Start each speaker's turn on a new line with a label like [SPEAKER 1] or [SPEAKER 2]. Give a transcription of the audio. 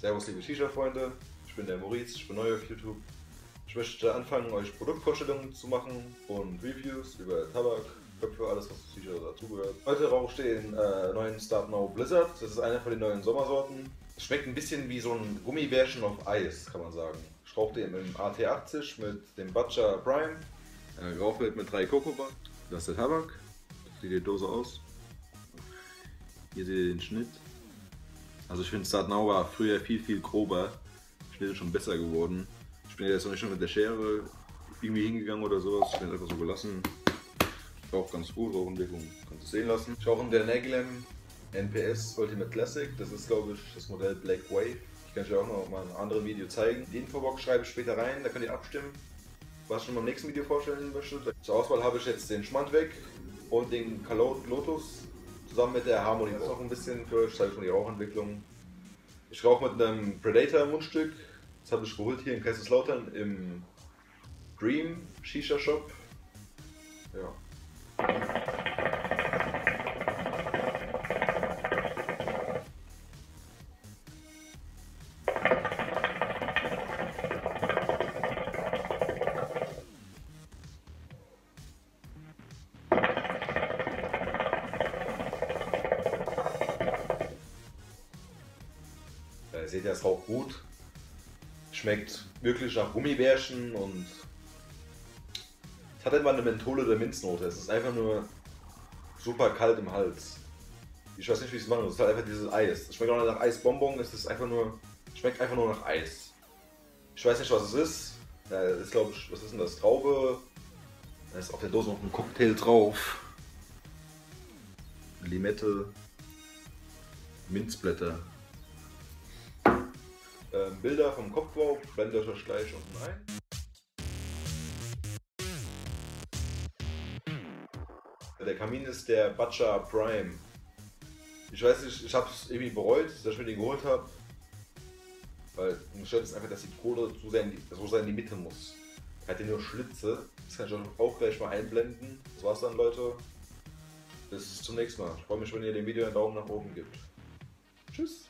[SPEAKER 1] Servus liebe Shisha-Freunde, ich bin der Maurice, ich bin neu auf YouTube. Ich möchte anfangen, euch Produktvorstellungen zu machen und Reviews über Tabak, Köpfe, alles was zu Shisha dazugehört. Heute rauche ich den neuen Start Now Blizzard, das ist einer von den neuen Sommersorten. Es schmeckt ein bisschen wie so ein Gummibärchen auf Eis, kann man sagen. Ich rauche den im AT80 mit dem Butcher Prime, geraucht mit 3 Kokobak. Das ist der Tabak, das sieht die Dose aus. Hier seht ihr den Schnitt. Also ich finde Start Now war früher viel grober. Der Schnitt ist schon besser geworden. Ich bin jetzt noch nicht schon mit der Schere irgendwie hingegangen oder sowas. Ich bin einfach so gelassen. Raucht ganz gut, Rauchentwicklung kannst du sehen lassen. Ich rauche in der Neglam NPS Ultimate Classic. Das ist glaube ich das Modell Black Wave. Ich kann euch auch noch mal in einem anderen Video zeigen. Die Infobox schreibe ich später rein, da könnt ihr abstimmen, was ich schon beim nächsten Video vorstellen möchte. Zur Auswahl habe ich jetzt den Schmand weg und den Kalot Lotus zusammen mit der Harmony. Das ist noch ein bisschen für euch, zeige ich schon die Rauchentwicklung. Ich rauche mit einem Predator Mundstück. Das habe ich geholt hier in Kaiserslautern im Dream Shisha Shop. Ja. Ihr seht ja, es raucht gut. Schmeckt wirklich nach Gummibärchen und es hat immer eine Menthol- oder Minznote. Es ist einfach nur super kalt im Hals. Ich weiß nicht, wie ich es mache. Es ist halt einfach dieses Eis. Es schmeckt auch nicht nach Eisbonbon. Es ist einfach nur, schmeckt einfach nur nach Eis. Ich weiß nicht, was es ist. Das ist, glaube ich, was ist denn das? Traube. Da ist auf der Dose noch ein Cocktail drauf. Limette. Minzblätter. Bilder vom Kopfbau blende ich euch gleich unten ein. Der Kamin ist der Butcher Prime. Ich weiß nicht, ich habe es irgendwie bereut, dass ich mir den geholt habe. Weil mich stört es einfach, dass die Kohle so sehr in die Mitte muss. Er hat hier nur Schlitze. Das kann ich euch auch gleich mal einblenden. Das war's dann, Leute. Bis zum nächsten Mal. Ich freue mich, wenn ihr dem Video einen Daumen nach oben gebt. Tschüss.